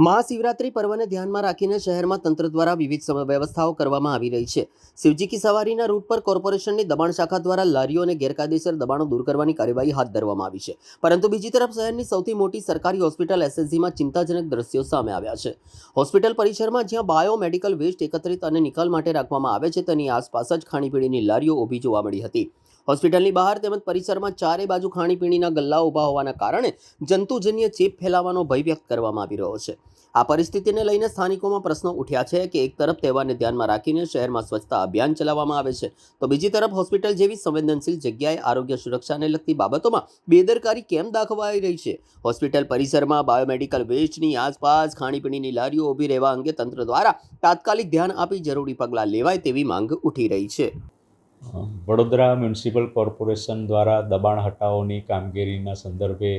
મહાશિવરાત્રી પર્વને ધ્યાનમાં રાખીને શહેરમાં તંત્ર દ્વારા વિવિધ વ્યવસ્થાઓ કરવામાં આવી રહી છે। શિવજી કી સવારીના રૂટ પર કોર્પોરેશનની દબાણ શાખા દ્વારા લારીઓ અને ગેરકાયદેસર દબાણો દૂર કરવાની કાર્યવાહી હાથ ધરવામાં આવી છે, પરંતુ બીજી તરફ શહેરની સૌથી મોટી સરકારી હોસ્પિટલ એસએસજીમાં ચિંતાજનક દ્રશ્યો સામે આવ્યા છે। હોસ્પિટલ પરિસરમાં જ્યાં બાયોમેડિકલ વેસ્ટ એકત્રિત અને નિકાલ માટે રાખવામાં આવે છે, તેની આસપાસ જ ખાણીપીણીની લારીઓ ઊભી જોવા મળી હતી। હોસ્પિટલની બહાર તેમજ પરિસરમાં ચારે બાજુ ખાણીપીણીના ગલ્લા ઊભા હોવાના કારણે જંતુજન્ય ચેપ ફેલાવાનો ભય વ્યક્ત કરવામાં આવી રહ્યો છે। આ પરિસ્થિતિને લઈને સ્થાનિકોમાં પ્રશ્નો ઉઠ્યા છે કે એક તરફ તહેવારને ધ્યાનમાં રાખીને શહેરમાં સ્વચ્છતા અભિયાન ચલાવવામાં આવે છે, તો બીજી તરફ હોસ્પિટલ જેવી સંવેદનશીલ જગ્યાએ આરોગ્ય સુરક્ષાને લગતી બાબતોમાં બેદરકારી કેમ દાખવાઈ રહી છે। હોસ્પિટલ પરિસરમાં બાયોમેડિકલ વેસ્ટની આસપાસ ખાણીપીણીની લારીઓ ઊભી રહેવા અંગે તંત્ર દ્વારા તાત્કાલિક ધ્યાન આપી જરૂરી પગલાં લેવાય તેવી માંગ ઉઠી રહી છે। વડોદરા મ્યુનિસિપલ કોર્પોરેશન દ્વારા દબાણ હટાવોની કામગીરીના સંદર્ભે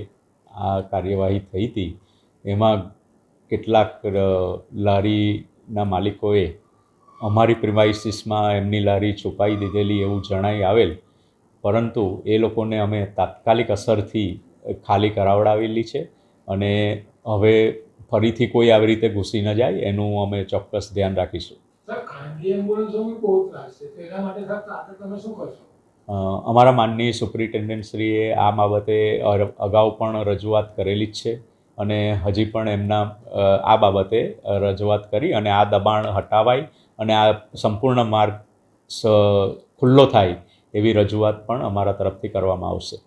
આ કાર્યવાહી થઈ હતી। એમાં કેટલાક લારીના માલિકોએ અમારી પ્રિમાઇસીસમાં એમની લારી છુપાઈ દીધેલી એવું જણાઈ આવેલ, પરંતુ એ લોકોને અમે તાત્કાલિક અસરથી ખાલી કરાવડાવેલી છે અને હવે ફરીથી કોઈ આવી રીતે ઘૂસી ન જાય એનું અમે ચોક્કસ ધ્યાન રાખીશું। અમારા માનનીય સુપ્રિન્ટેન્ડન્ટશ્રીએ આ બાબતે અગાઉ પણ રજૂઆત કરેલી જ છે અને હજી પણ એમના આ બાબતે રજૂઆત કરી અને આ દબાણ હટાવાય અને આ સંપૂર્ણ માર્ગ ખુલ્લો થાય એવી રજૂઆત પણ અમારા તરફથી કરવામાં આવશે।